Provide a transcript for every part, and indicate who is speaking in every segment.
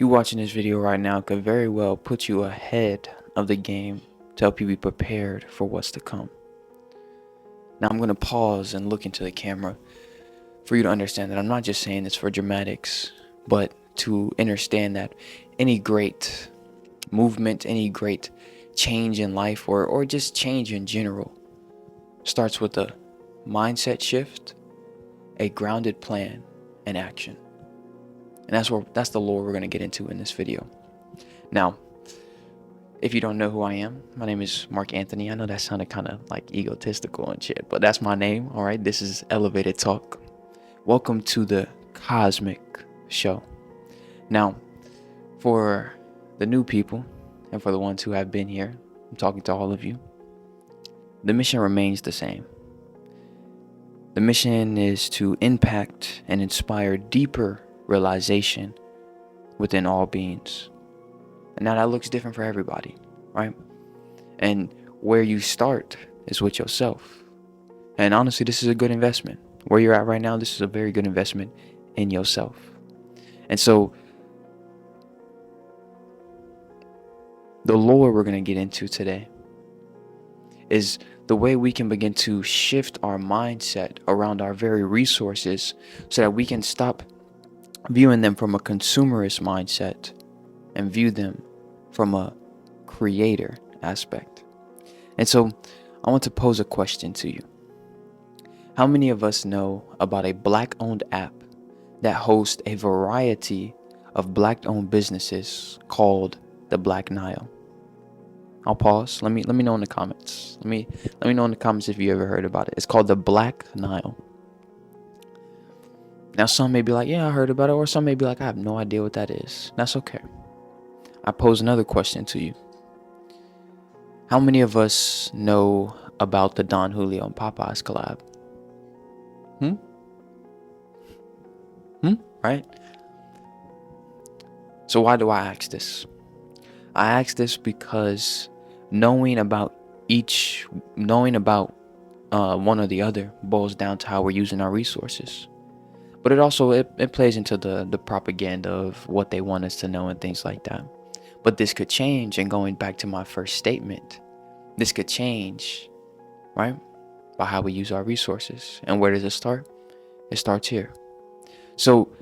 Speaker 1: You watching this video right now could very well put you ahead of the game to help you be prepared for what's to come. Now I'm going to pause and look into the camera for you to understand that I'm not just saying this for dramatics, but to understand that any great movement, any great change in life, or just change in general starts with a mindset shift, a grounded plan, and action. And that's the lore we're going to get into in this video. Now, if you don't know who I am, my name is Mark Anthony. I know that sounded kind of like egotistical and shit, but that's my name. All right, this is Elevated Talk. Welcome to the Cosmic Show. Now, for the new people and for the ones who have been here, I'm talking to all of you. The mission remains the same. The mission is to impact and inspire deeper realization within all beings. And now that looks different for everybody, right? And where you start is with yourself. And honestly, this is a good investment. Where you're at right now, this is a very good investment in yourself. And so the lore we're going to get into today is the way we can begin to shift our mindset around our very resources so that we can stop viewing them from a consumerist mindset and view them from a creator aspect. And so I want to pose a question to you. How many of us know about a Black-owned app that hosts a variety of Black-owned businesses called the Black Nile? I'll pause. Let me know in the comments. Let me know in the comments if you ever heard about it. It's called the Black Nile. Now some may be like, yeah, I heard about it, or some may be like, I have no idea what that is. That's okay. I pose another question to you. How many of us know about the Don Julio and Popeyes collab? Right? So why do I ask this? I ask this because knowing about one or the other boils down to how we're using our resources. But it also plays into the propaganda of what they want us to know and things like that. But this could change, and going back to my first statement, this could change, right? By how we use our resources. And where does it start? It starts here. So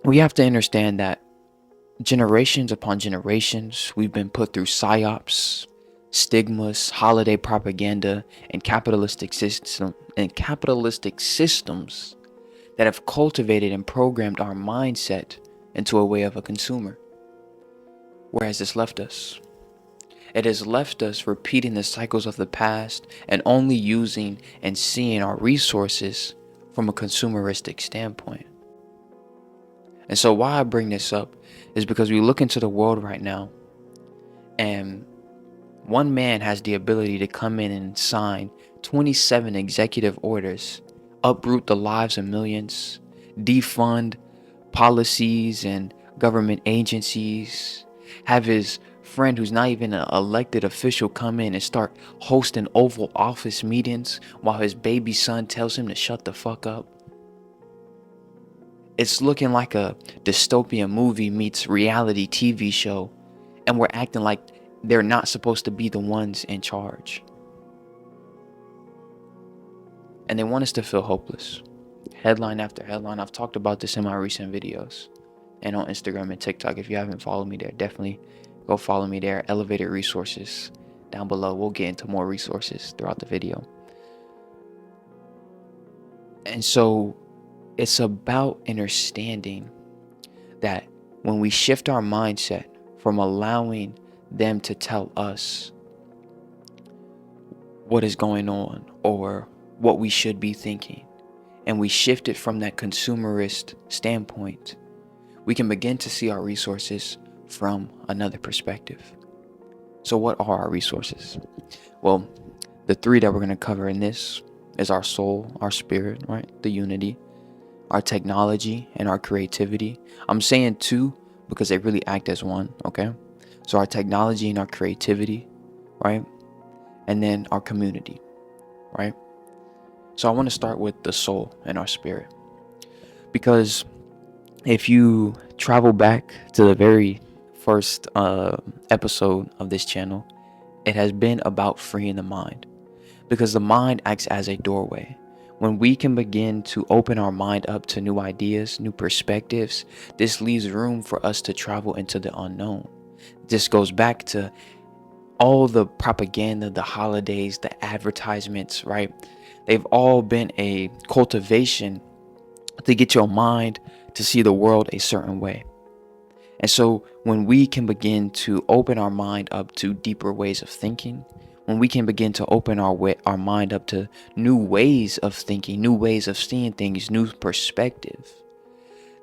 Speaker 1: we have to understand that generations upon generations, we've been put through psyops, stigmas, holiday propaganda, and capitalistic systems that have cultivated and programmed our mindset into a way of a consumer. Where has this left us? It has left us repeating the cycles of the past and only using and seeing our resources from a consumeristic standpoint. And so why I bring this up is because we look into the world right now, and one man has the ability to come in and sign 27 executive orders, uproot the lives of millions, defund policies and government agencies, have his friend who's not even an elected official come in and start hosting Oval Office meetings while his baby son tells him to shut the fuck up. It's looking like a dystopian movie meets reality TV show, and we're acting like they're not supposed to be the ones in charge. And they want us to feel hopeless. Headline after headline. I've talked about this in my recent videos and on Instagram and TikTok. If you haven't followed me there, definitely go follow me there. Elevated Resources down below. We'll get into more resources throughout the video. And so it's about understanding that when we shift our mindset from allowing them to tell us what is going on or what we should be thinking, and we shift it from that consumerist standpoint, we can begin to see our resources from another perspective. So what are our resources? Well, the three that we're going to cover in this is our soul, our spirit, right? The unity, our technology, and our creativity. I'm saying two because they really act as one, okay? So our technology and our creativity, right? And then our community, right? So I want to start with the soul and our spirit, because If you travel back to the very first episode of this channel, it has been about freeing the mind, because the mind acts as a doorway. When we can begin to open our mind up to new ideas, new perspectives, this leaves room for us to travel into the unknown. This goes back to all the propaganda, the holidays, the advertisements, right? They've all been a cultivation to get your mind to see the world a certain way. And so when we can begin to open our mind up to deeper ways of thinking, when we can begin to open our mind up to new ways of thinking, new ways of seeing things, new perspective,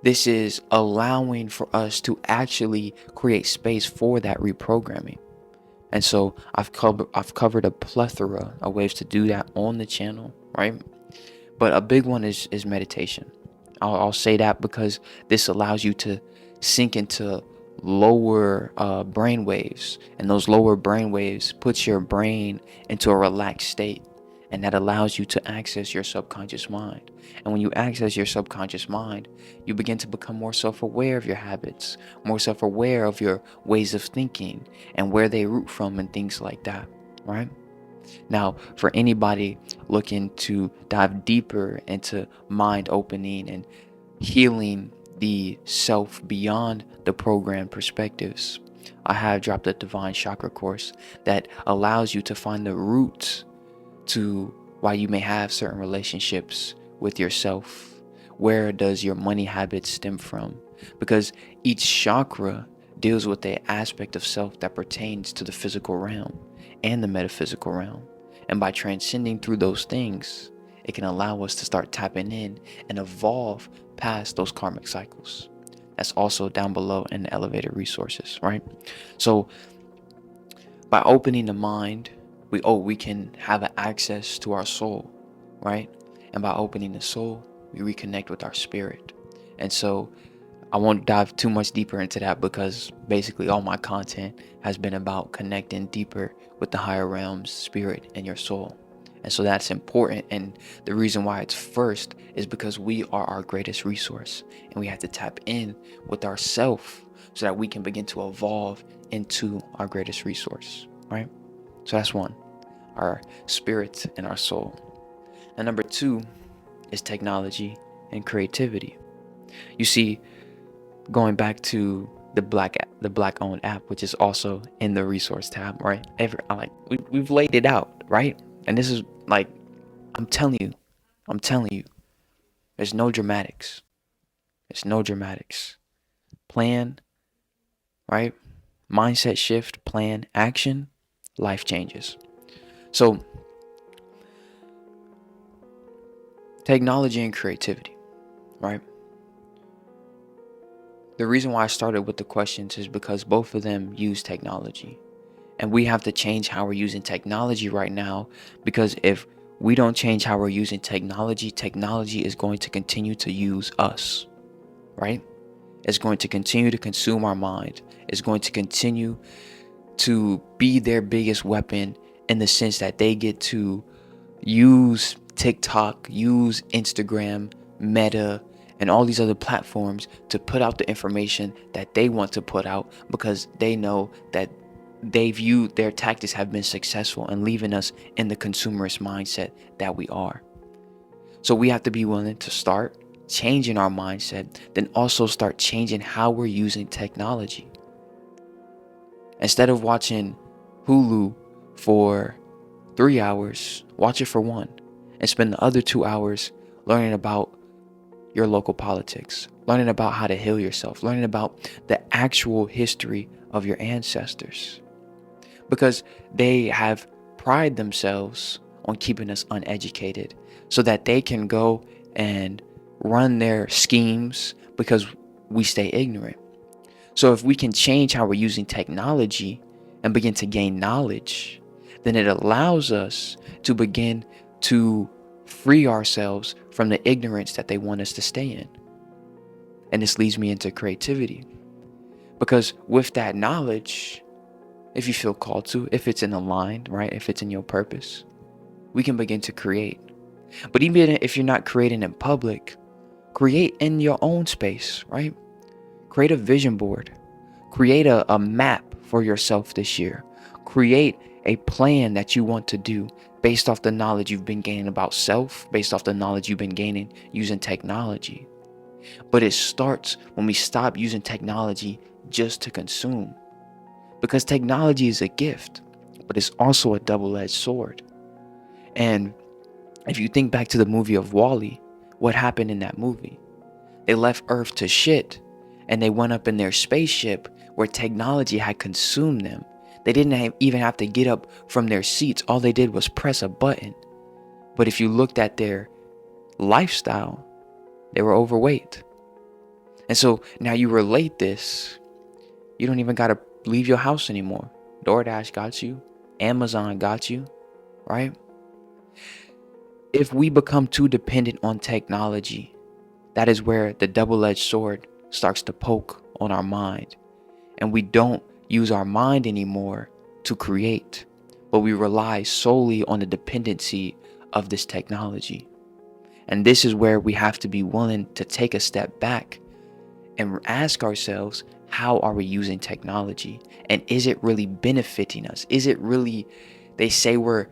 Speaker 1: this is allowing for us to actually create space for that reprogramming. And so I've covered a plethora of ways to do that on the channel, right? But a big one is meditation. I'll say that because this allows you to sink into lower brain waves, and those lower brain waves puts your brain into a relaxed state, and that allows you to access your subconscious mind. And when you access your subconscious mind, you begin to become more self-aware of your habits, more self-aware of your ways of thinking and where they root from and things like that, right? Now, for anybody looking to dive deeper into mind opening and healing the self beyond the program perspectives, I have dropped a Divine Chakra course that allows you to find the roots to why you may have certain relationships with yourself. Where does your money habits stem from? Because each chakra deals with the aspect of self that pertains to the physical realm and the metaphysical realm. And by transcending through those things, it can allow us to start tapping in and evolve past those karmic cycles. That's also down below in the elevated resources, right? So by opening the mind, we can have an access to our soul, right? And by opening the soul, we reconnect with our spirit. And so I won't dive too much deeper into that, because basically all my content has been about connecting deeper with the higher realms, spirit, and your soul. And so that's important. And the reason why it's first is because we are our greatest resource, and we have to tap in with ourself so that we can begin to evolve into our greatest resource, right? So that's one, our spirit and our soul. And number two is technology and creativity. You see, going back to the black owned app, which is also in the resource tab, right? We've laid it out, right? And this is like, I'm telling you, there's no dramatics. There's no dramatics. Plan, right? Mindset shift, plan, action, life changes. So technology and creativity, right? The reason why I started with the questions is because both of them use technology. And we have to change how we're using technology right now, because if we don't change how we're using technology, technology is going to continue to use us, right? It's going to continue to consume our mind. It's going to continue to be their biggest weapon, in the sense that they get to use TikTok, use Instagram, Meta, and all these other platforms to put out the information that they want to put out, because they know that their tactics have been successful in leaving us in the consumerist mindset that we are. So we have to be willing to start changing our mindset, then also start changing how we're using technology. Instead of watching Hulu for 3 hours, watch it for 1, and spend the other 2 hours learning about your local politics, learning about how to heal yourself, learning about the actual history of your ancestors. Because they have prided themselves on keeping us uneducated, so that they can go and run their schemes because we stay ignorant. So if we can change how we're using technology and begin to gain knowledge, then it allows us to begin to free ourselves from the ignorance that they want us to stay in. And this leads me into creativity, because with that knowledge, if you feel called to, if it's in aligned, right, if it's in your purpose, we can begin to create. But even if you're not creating in public, Create in your own space, right? Create a vision board. Create a map for yourself this year. Create a plan that you want to do based off the knowledge you've been gaining about self, based off the knowledge you've been gaining using technology. But it starts when we stop using technology just to consume. Because technology is a gift, but it's also a double-edged sword. And if you think back to the movie of Wall-E, what happened in that movie? They left Earth to shit, and they went up in their spaceship where technology had consumed them. They didn't even have to get up from their seats. All they did was press a button. But if you looked at their lifestyle, they were overweight. And so now you relate this. You don't even got to leave your house anymore. DoorDash got you. Amazon got you, right? If we become too dependent on technology, that is where the double-edged sword starts to poke on our mind. And we don't use our mind anymore to create, but we rely solely on the dependency of this technology. And this is where we have to be willing to take a step back and ask ourselves, how are we using technology? And is it really benefiting us? Is it really, they say we're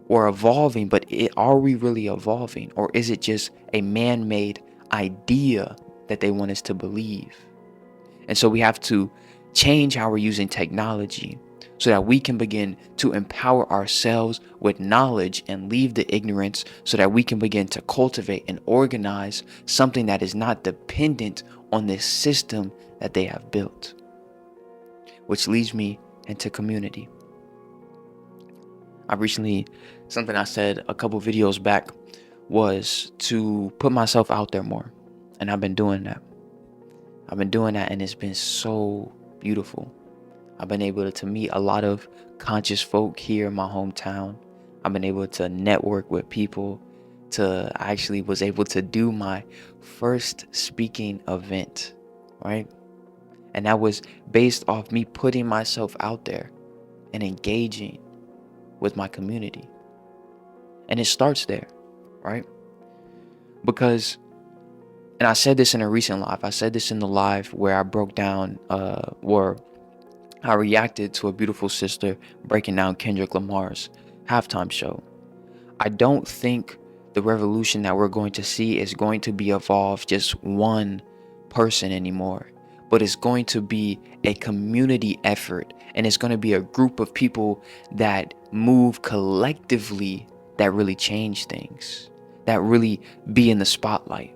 Speaker 1: evolving, but are we really evolving? Or is it just a man-made idea that they want us to believe? And so we have to change how we're using technology so that we can begin to empower ourselves with knowledge and leave the ignorance, so that we can begin to cultivate and organize something that is not dependent on this system that they have built. Which leads me into community. Something I said a couple videos back was to put myself out there more. And I've been doing that. And it's been so beautiful. I've been able to meet a lot of conscious folk here in my hometown. I've been able to network with people. I actually was able to do my first speaking event, right? And that was based off me putting myself out there and engaging with my community. And it starts there, right? Because, and I said this in a recent live, I said this in the live where I broke down, or I reacted to a beautiful sister breaking down Kendrick Lamar's halftime show. I don't think the revolution that we're going to see is going to be evolved just one person anymore, but it's going to be a community effort, and it's going to be a group of people that move collectively, that really change things, that really be in the spotlight.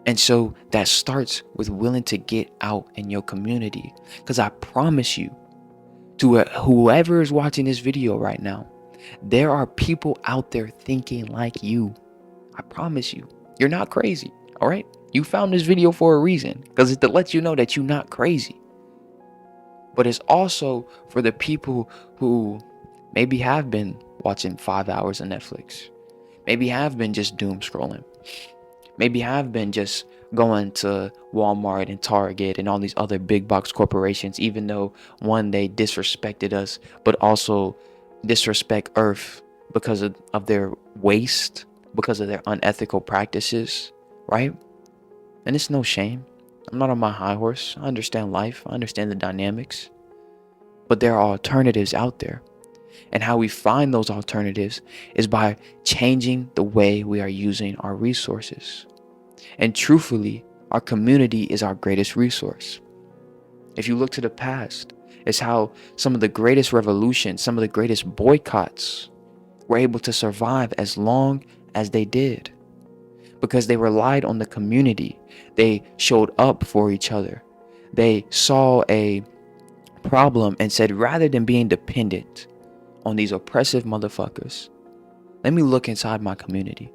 Speaker 1: And so that starts with willing to get out in your community. Because I promise you, to whoever is watching this video right now, there are people out there thinking like you. I promise you, you're not crazy. All right. You found this video for a reason, because it's to let you know that you're not crazy. But it's also for the people who maybe have been watching 5 hours of Netflix, maybe have been just doom scrolling, maybe have been just going to Walmart and Target and all these other big box corporations, even though, one, they disrespected us, but also disrespect Earth because of their waste, because of their unethical practices, right? And it's no shame. I'm not on my high horse. I understand life. I understand the dynamics. But there are alternatives out there. And how we find those alternatives is by changing the way we are using our resources. And truthfully, our community is our greatest resource. If you look to the past, it's how some of the greatest revolutions, some of the greatest boycotts were able to survive as long as they did. Because they relied on the community. They showed up for each other. They saw a problem and said, rather than being dependent on these oppressive motherfuckers, let me look inside my community.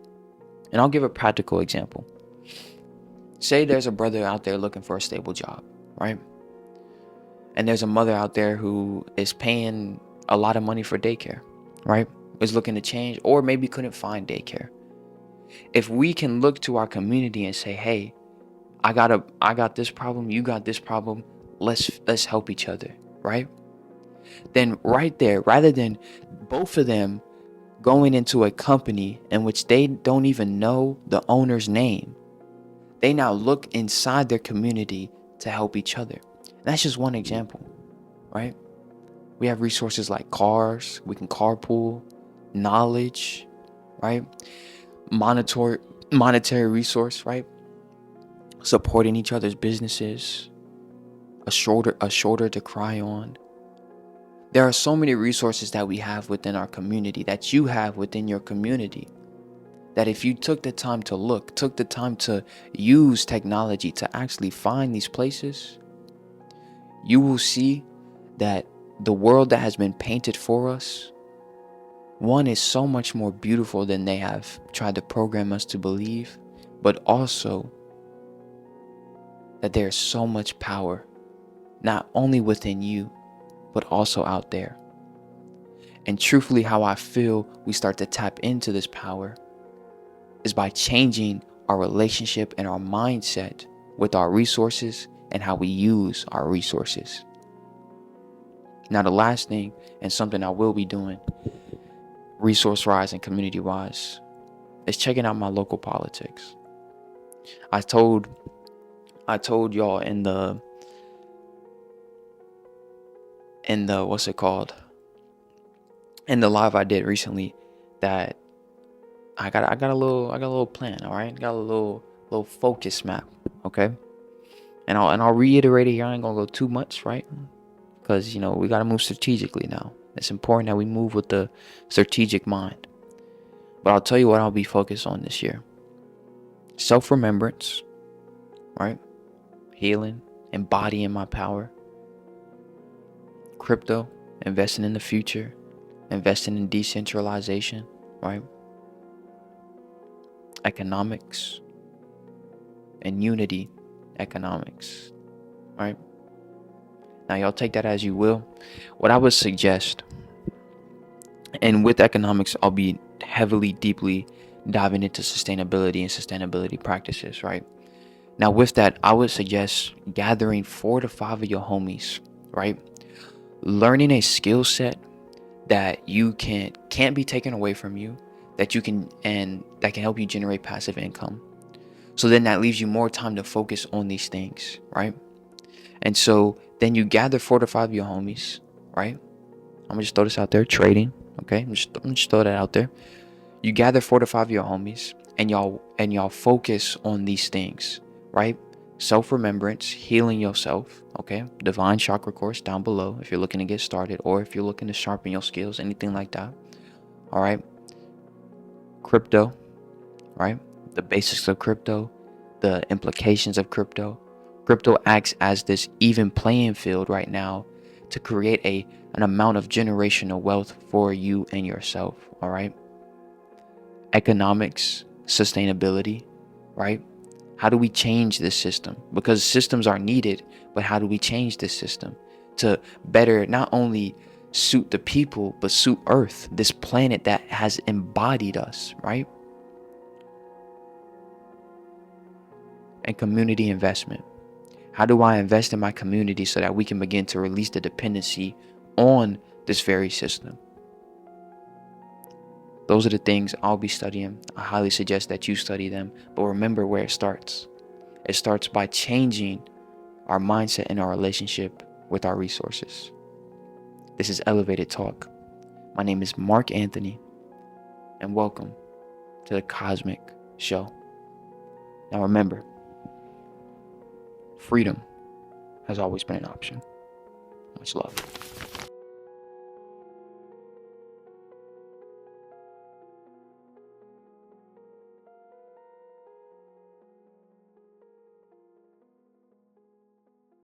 Speaker 1: And I'll give a practical example. Say there's a brother out there looking for a stable job, right? And there's a mother out there who is paying a lot of money for daycare, right? Is looking to change, or maybe couldn't find daycare. If we can look to our community and say, hey, I got this problem, you got this problem, let's help each other, right? Then right there, rather than both of them going into a company in which they don't even know the owner's name, They now look inside their community to help each other. And that's just one example, right? We have resources like cars, we can carpool, knowledge, right? Monetary resource, right? Supporting each other's businesses, a shoulder to cry on. There are so many resources that we have within our community, that you have within your community, that if you took the time to look, took the time to use technology to actually find these places, you will see that the world that has been painted for us, one, is so much more beautiful than they have tried to program us to believe, but also that there's so much power, not only within you, but also out there. And truthfully, how I feel we start to tap into this power is by changing our relationship and our mindset with our resources and how we use our resources. Now, the last thing, and something I will be doing resource-wise and community-wise, is checking out my local politics. I told y'all in the what's it called? In the live I did recently, that I got a little plan, all right? Got a little focus map, okay? And I'll reiterate it here. I ain't gonna go too much, right? Because we gotta move strategically now. It's important that we move with the strategic mind. But I'll tell you what I'll be focused on this year: self-remembrance, right? Healing, embodying my power. Crypto, investing in the future, investing in decentralization, right? Economics and unity economics, right? Now, y'all take that as you will. What I would suggest, and with economics, I'll be heavily, deeply diving into sustainability and sustainability practices, right? Now, with that, I would suggest gathering 4 to 5 of your homies, right? Learning a skill set that you can't be taken away from you, that you can, and that can help you generate passive income. So then that leaves you more time to focus on these things, right? And so then you gather 4 to 5 of your homies, right? I'm gonna just throw this out there: trading, okay? I'm just throw that out there. You gather 4 to 5 of your homies, and y'all focus on these things, right? Self-remembrance, healing yourself, okay? Divine Chakra course down below if you're looking to get started, or if you're looking to sharpen your skills, anything like that. All right. Crypto, right? The basics of crypto, the implications of crypto. Crypto acts as this even playing field right now to create an amount of generational wealth for you and yourself. All right. Economics, sustainability, right? How do we change this system? Because systems are needed, but how do we change this system to better not only suit the people, but suit Earth, this planet that has embodied us, right? And community investment. How do I invest in my community so that we can begin to release the dependency on this very system? Those are the things I'll be studying. I highly suggest that you study them. But remember where it starts. It starts by changing our mindset and our relationship with our resources. This is Elevated Talk. My name is Mark Anthony, and welcome to the Cosmic Show. Now remember, freedom has always been an option. Much love.